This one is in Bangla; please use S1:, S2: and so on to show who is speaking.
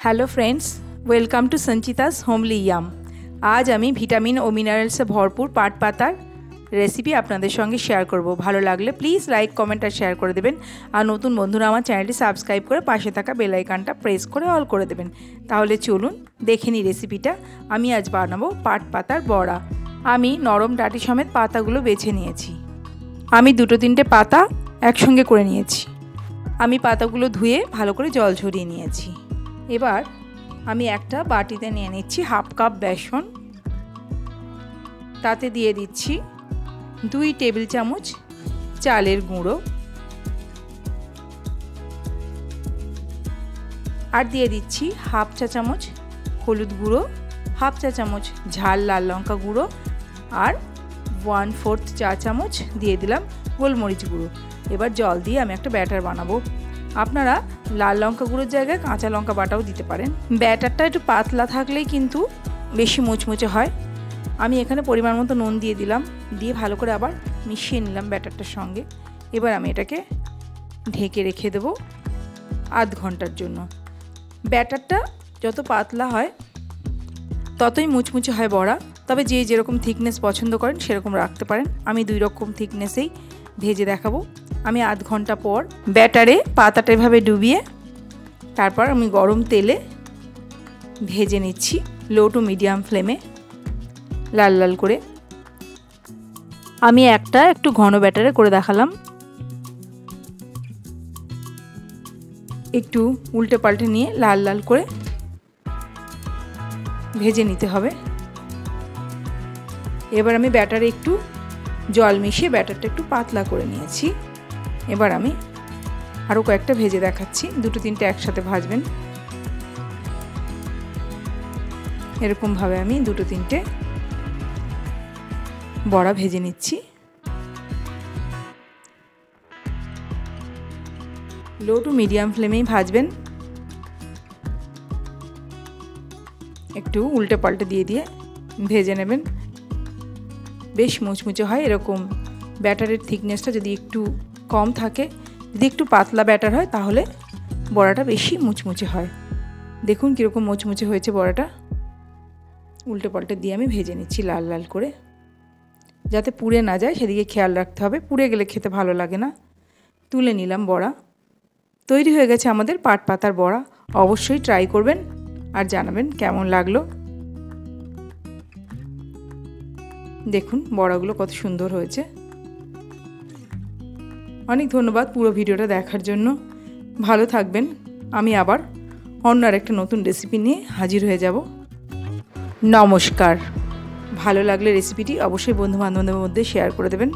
S1: Hello friends, welcome to Sanchita's homely yum. आज आमी ভিটামিন ও মিনারেলসে ভরপুর পাট পাতার রেসিপি আপনাদের সঙ্গে শেয়ার করব। ভালো লাগলে প্লিজ লাইক কমেন্ট আর শেয়ার করে দেবেন। আর নতুন বন্ধুরা আমার চ্যানেলটি সাবস্ক্রাইব করে পাশে থাকা বেল আইকনটা প্রেস করে অল করে দেবেন। তাহলে চলুন দেখে নিই রেসিপিটা। আমি আজ বানাবো পাট পাতার বড়া। আমি নরম ডাঁটি সমেত পাতাগুলো বেছে নিয়েছি। আমি দুটো তিনটে পাতা একসঙ্গে করে নিয়েছি। আমি পাতাগুলো ধুয়ে ভালো করে জল ঝরিয়ে নিয়েছি। এবার আমি একটা বাটিতে নিয়ে নিচ্ছি হাফ কাপ বেসন। তাতে দিয়ে দিচ্ছি 2 টেবিল চামচ চালের গুঁড়ো আর দিয়ে দিচ্ছি হাফ চা চামচ হলুদ গুঁড়ো, হাফ চা চামচ ঝাল লাল লঙ্কা গুঁড়ো আর 1/4 চা চামচ দিয়ে দিলাম গোলমরিচ গুঁড়ো। এবার জল দিয়ে আমি একটা ব্যাটার বানাবো। আপনারা লাল লঙ্কা গুঁড়োর জায়গায় কাঁচা লঙ্কা বাটাও দিতে পারেন। ব্যাটারটা একটু পাতলা থাকলেই কিন্তু বেশি মুচমুচে হয়। আমি এখানে পরিমাণ মতো নুন দিয়ে দিলাম, দিয়ে ভালো করে আবার মিশিয়ে নিলাম ব্যাটারটার সঙ্গে। এবার আমি এটাকে ঢেকে রেখে দেবো আধ ঘন্টার জন্য। ব্যাটারটা যত পাতলা হয় ততই মুচমুচে হয় বড়া। তবে যে যেরকম থিকনেস পছন্দ করেন সেরকম রাখতে পারেন। আমি 2 রকম থিকনেসেই ভেজে দেখাবো। আমি আধ ঘন্টা পর ব্যাটারে পাতাটা এভাবে ডুবিয়ে তারপর আমি গরম তেলে ভেজে নিচ্ছি লো টু মিডিয়াম ফ্লেমে লাল লাল করে। আমি একটু ঘন ব্যাটারে করে দেখালাম। একটু উল্টে পাল্টে নিয়ে লাল লাল করে ভেজে নিতে হবে। এবার আমি ব্যাটারে একটু জল মিশিয়ে ব্যাটারটা একটু পাতলা করে নিয়েছি। এবার আমি আরও কয়েকটা ভেজে দেখাচ্ছি। 2-3টে একসাথে ভাজবেন। এরকমভাবে আমি 2-3টে বড়া ভেজে নিচ্ছি। লো টু মিডিয়াম ফ্লেমেই ভাজবেন। একটু উল্টে পাল্টে দিয়ে ভেজে নেবেন। বেশ মুচমুচে হয় এরকম। ব্যাটারের থিকনেসটা যদি একটু কম থাকে, যদি একটু পাতলা ব্যাটার হয় তাহলে বড়াটা বেশি মুচমুচে হয়। দেখুন কীরকম মুচমুচে হয়েছে বড়াটা। উল্টে পাল্টে দিয়ে আমি ভেজে নিচ্ছি লাল লাল করে, যাতে পুড়ে না যায় সেদিকে খেয়াল রাখতে হবে। পুড়ে গেলে খেতে ভালো লাগে না। তুলে নিলাম বড়া। তৈরি হয়ে গেছে আমাদের পাট পাতার বড়া। অবশ্যই ট্রাই করবেন আর জানাবেন কেমন লাগলো। দেখুন বড়াগুলো কত সুন্দর হয়েছে। অনেক ধন্যবাদ পুরো ভিডিওটা দেখার জন্য। ভালো থাকবেন। আমি আবার অন্য আরেকটা নতুন রেসিপি নিয়ে হাজির হয়ে যাব। নমস্কার। ভালো লাগলে রেসিপিটি অবশ্যই বন্ধু বান্ধবদের মধ্যে শেয়ার করে দেবেন।